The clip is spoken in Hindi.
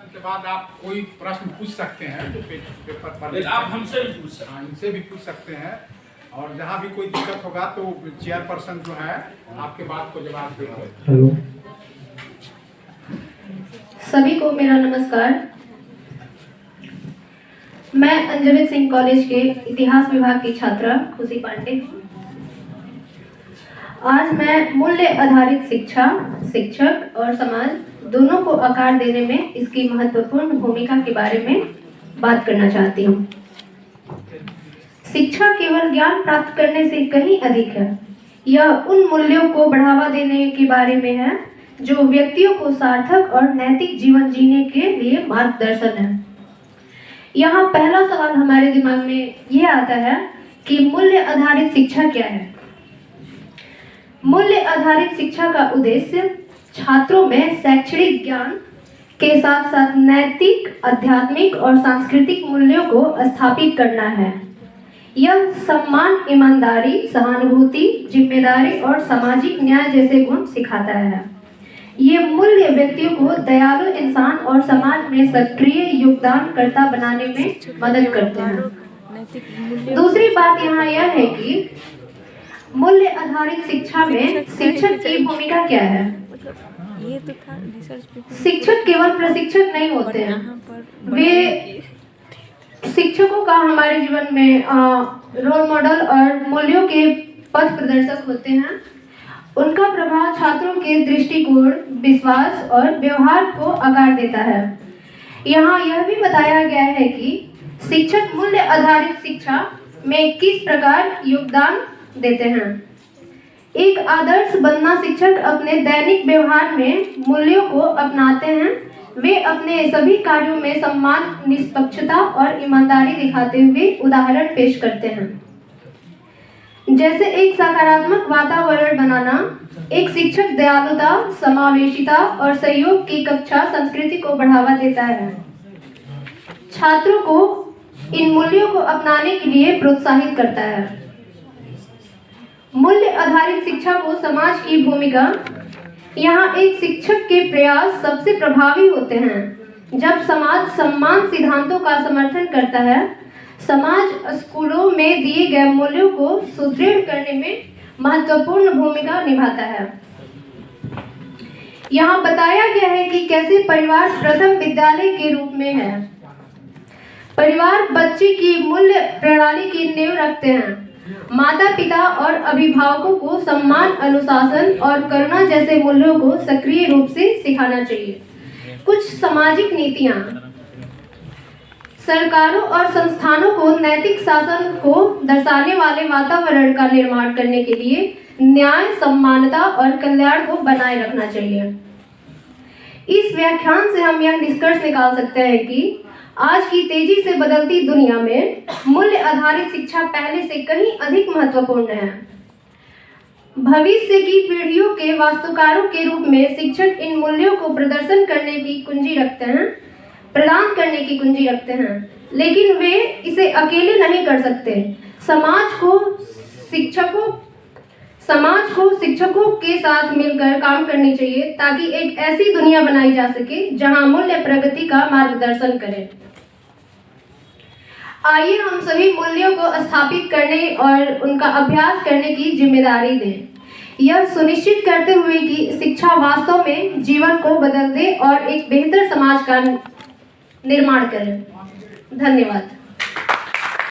के बाद आप कोई प्रश्न पूछ सकते हैं जो पेपर पर आप हमसे भी पूछ सकते हैं। इनसे भी पूछ सकते हैं, और जहाँ भी कोई दिक्कत होगा तो चेयरपर्सन जो है आपके बात को जवाब देंगे। हेलो, सभी को मेरा नमस्कार। मैं अंजलि सिंह कॉलेज के इतिहास विभाग की छात्रा खुशी पांडे हूँ। आज मैं मूल्य आधारित शिक्षा, शिक्षक और समाज दोनों को आकार देने में इसकी महत्वपूर्ण भूमिका के बारे में बात करना चाहती हूँ। शिक्षा केवल ज्ञान प्राप्त करने से कहीं अधिक है। यह उन मूल्यों को बढ़ावा देने के बारे में है जो व्यक्तियों को सार्थक और नैतिक जीवन जीने के लिए मार्गदर्शन है। यहाँ पहला सवाल हमारे दिमाग में यह आता है कि मूल्य आधारित शिक्षा क्या है। मूल्य आधारित शिक्षा का उद्देश्य छात्रों में शैक्षणिक ज्ञान के साथ साथ नैतिक, आध्यात्मिक और सांस्कृतिक मूल्यों को स्थापित करना है। यह सम्मान, ईमानदारी, सहानुभूति, जिम्मेदारी और सामाजिक न्याय जैसे गुण सिखाता है। ये मूल्य व्यक्तियों को दयालु इंसान और समाज में सक्रिय योगदानकर्ता बनाने में मदद करते हैं। दूसरी बात यहाँ यह है कि मूल्य आधारित शिक्षा में शिक्षक की भूमिका क्या है। शिक्षक केवल प्रशिक्षक नहीं होते हैं, वे शिक्षकों का हमारे जीवन में रोल मॉडल और मूल्यों के पथ प्रदर्शक होते हैं। उनका प्रभाव छात्रों के दृष्टिकोण, विश्वास और व्यवहार को आकार देता है। यहाँ यह भी बताया गया है कि शिक्षक मूल्य आधारित शिक्षा में किस प्रकार योगदान देते हैं। एक आदर्श बनना शिक्षक अपने दैनिक व्यवहार में मूल्यों को अपनाते हैं। वे अपने सभी कार्यों में सम्मान, निष्पक्षता और ईमानदारी दिखाते हुए उदाहरण पेश करते हैं। जैसे एक सकारात्मक वातावरण बनाना, एक शिक्षक दयालुता, समावेशिता और सहयोग की कक्षा संस्कृति को बढ़ावा देता है। छात्रों को इन मूल्यों को अपनाने के लिए प्रोत्साहित करता है। मूल्य आधारित शिक्षा को समाज की भूमिका। यहाँ एक शिक्षक के प्रयास सबसे प्रभावी होते हैं। जब समाज सम्मान सिद्धांतों का समर्थन करता है, समाज स्कूलों में दिए गए मूल्यों को सुदृढ़ करने में महत्वपूर्ण भूमिका निभाता है। यहाँ बताया गया है कि कैसे परिवार प्रथम विद्यालय के रूप में है। परिवार बच्चे की मूल्य प्रणाली की नींव रखते हैं। माता पिता और अभिभावकों को सम्मान, अनुशासन और करुणा जैसे मूल्यों को सक्रिय रूप से सिखाना चाहिए। कुछ सामाजिक नीतियाँ। सरकारों और संस्थानों को नैतिक शासन को दर्शाने वाले वातावरण का निर्माण करने के लिए न्याय, समानता और कल्याण को बनाए रखना चाहिए। इस व्याख्यान से हम यह निष्कर्ष निकाल सकते हैं कि आज की तेजी से बदलती दुनिया में मूल्य आधारित शिक्षा पहले से कहीं अधिक महत्वपूर्ण है। भविष्य की पीढ़ियों के वास्तुकारों के रूप में शिक्षक इन मूल्यों को प्रदान करने की कुंजी रखते हैं, लेकिन वे इसे अकेले नहीं कर सकते। समाज को शिक्षकों के साथ मिलकर काम करनी चाहिए ताकि एक ऐसी दुनिया बनाई जा सके जहां मूल्य प्रगति का मार्गदर्शन करें। आइए हम सभी मूल्यों को स्थापित करने और उनका अभ्यास करने की जिम्मेदारी दें, यह सुनिश्चित करते हुए कि शिक्षा वास्तव में जीवन को बदल दे और एक बेहतर समाज का निर्माण करें। धन्यवाद।